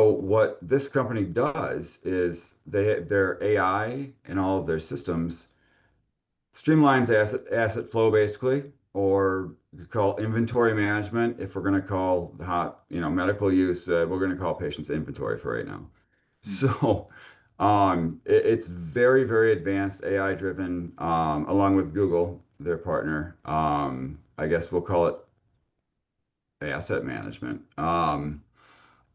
so what this company does is their AI and all of their systems streamlines asset flow basically, or you could call inventory management. If we're going to call the hot, medical use, we're going to call patients inventory for right now. Hmm. So it's very, very advanced AI driven, along with Google, their partner. I guess we'll call it asset management.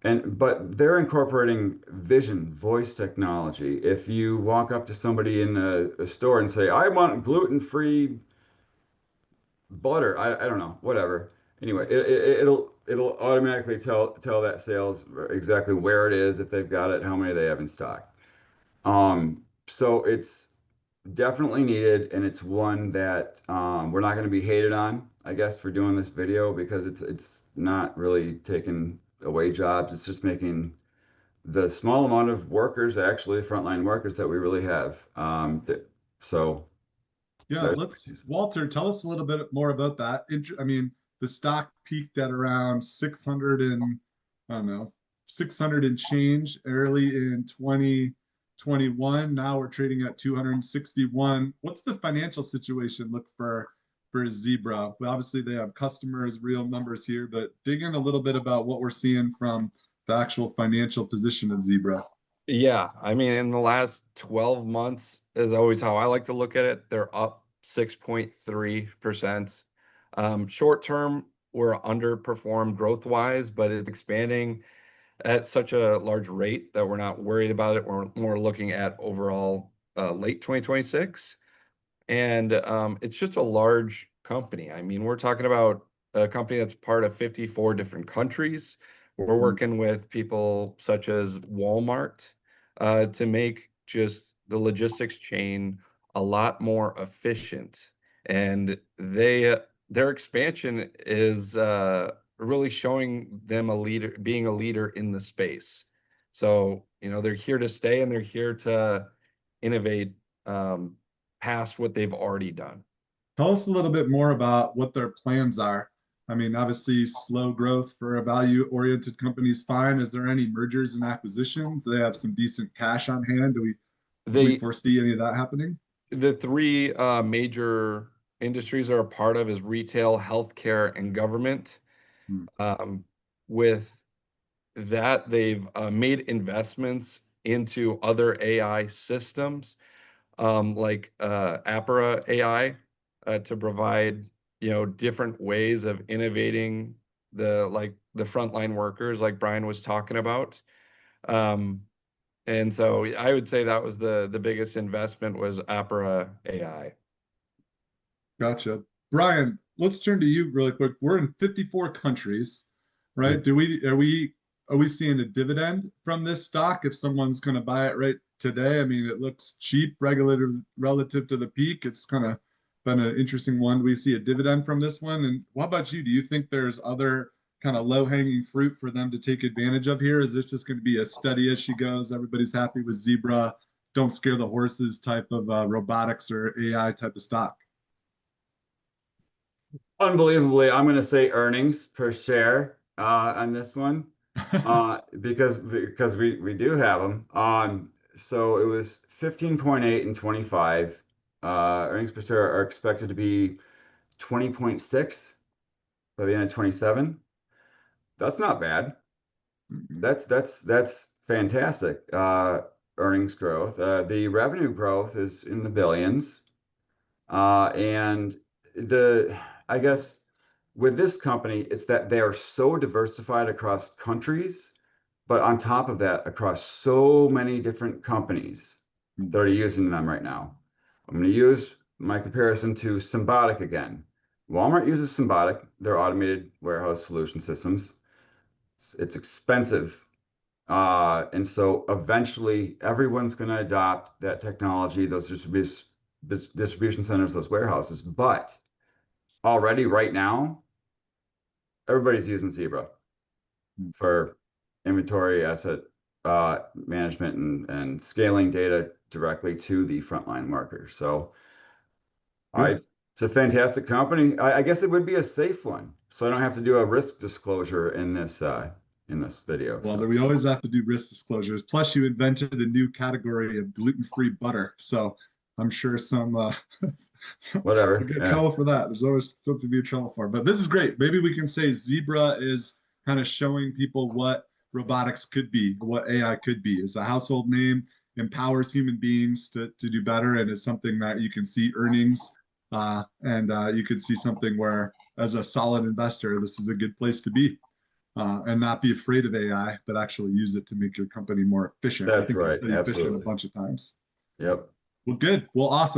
But they're incorporating vision, voice technology. If you walk up to somebody in a store and say, "I want gluten-free butter," I don't know, whatever. Anyway, it'll automatically tell that sales exactly where it is, if they've got it, how many they have in stock. So it's definitely needed, and it's one that we're not going to be hated on, I guess, for doing this video because it's not really taking away jobs. It's just making the small amount of workers, actually frontline workers that we really have. So Yeah, there's let's, Walter, tell us a little bit more about that. I mean, the stock peaked at around 600 and, I don't know, 600 and change early in 2021. Now we're trading at 261. What's the financial situation look for Zebra? Well, obviously, they have customers, real numbers here, but dig in a little bit about what we're seeing from the actual financial position of Zebra. Yeah, I mean, in the last 12 months is always how I like to look at it. They're up 6.3%. Short term, we're underperformed growth-wise, but it's expanding at such a large rate that we're not worried about it. We're more looking at overall late 2026. And it's just a large company. I mean, we're talking about a company that's part of 54 different countries. We're working with people such as Walmart to make just the logistics chain a lot more efficient. And their expansion is really showing them being a leader in the space. So, they're here to stay and they're here to innovate past what they've already done. Tell us a little bit more about what their plans are. I mean, obviously, slow growth for a value-oriented company is fine. Is there any mergers and acquisitions? Do they have some decent cash on hand? Do we They foresee any of that happening? the three major industries are a part of is retail, healthcare, and government. Hmm. Um, with that, they've made investments into other AI systems, like Apera AI, to provide, different ways of innovating the frontline workers, like Brian was talking about. Um, and so I would say that was the biggest investment was Apera AI. Gotcha. Brian, let's turn to you really quick. We're in 54 countries, yeah. right? Are we seeing a dividend from this stock if someone's going to buy it right today? I mean, it looks cheap relative to the peak. It's kind of been an interesting one. Do we see a dividend from this one? And what about you? Do you think there's other kind of low-hanging fruit for them to take advantage of here? Is this just going to be as steady as she goes? Everybody's happy with Zebra. Don't scare the horses type of robotics or AI type of stock. Unbelievably, I'm going to say earnings per share on this one, because we do have them. So it was 15.8 and 25. Earnings per share are expected to be 20.6 by the end of 27. That's not bad. That's fantastic. Earnings growth. The revenue growth is in the billions. And I guess with this company, it's that they are so diversified across countries, but on top of that, across so many different companies that are using them right now. I'm going to use my comparison to Symbotic again. Walmart uses Symbotic, their automated warehouse solution systems. It's expensive. And so eventually everyone's going to adopt that technology, those distribution centers, those warehouses. But already right now, everybody's using Zebra for inventory asset management and scaling data directly to the frontline worker. So Good. it's a fantastic company. I guess it would be a safe one. So I don't have to do a risk disclosure in this. in this video. Well, So. we always have to do risk disclosures. Plus, you invented a new category of gluten-free butter. So I'm sure some Whatever. we'll get in Yeah. trouble for that. There's always something to be in trouble for. But this is great. Maybe we can say Zebra is kind of showing people what robotics could be, what AI could be. It's a household name, empowers human beings to do better, and is something that you can see earnings. And you could see something where, as a solid investor, this is a good place to be. And not be afraid of AI, but actually use it to make your company more efficient. I That's think you right. said efficient a Absolutely. bunch of times. Yep. Well, good. Well, awesome.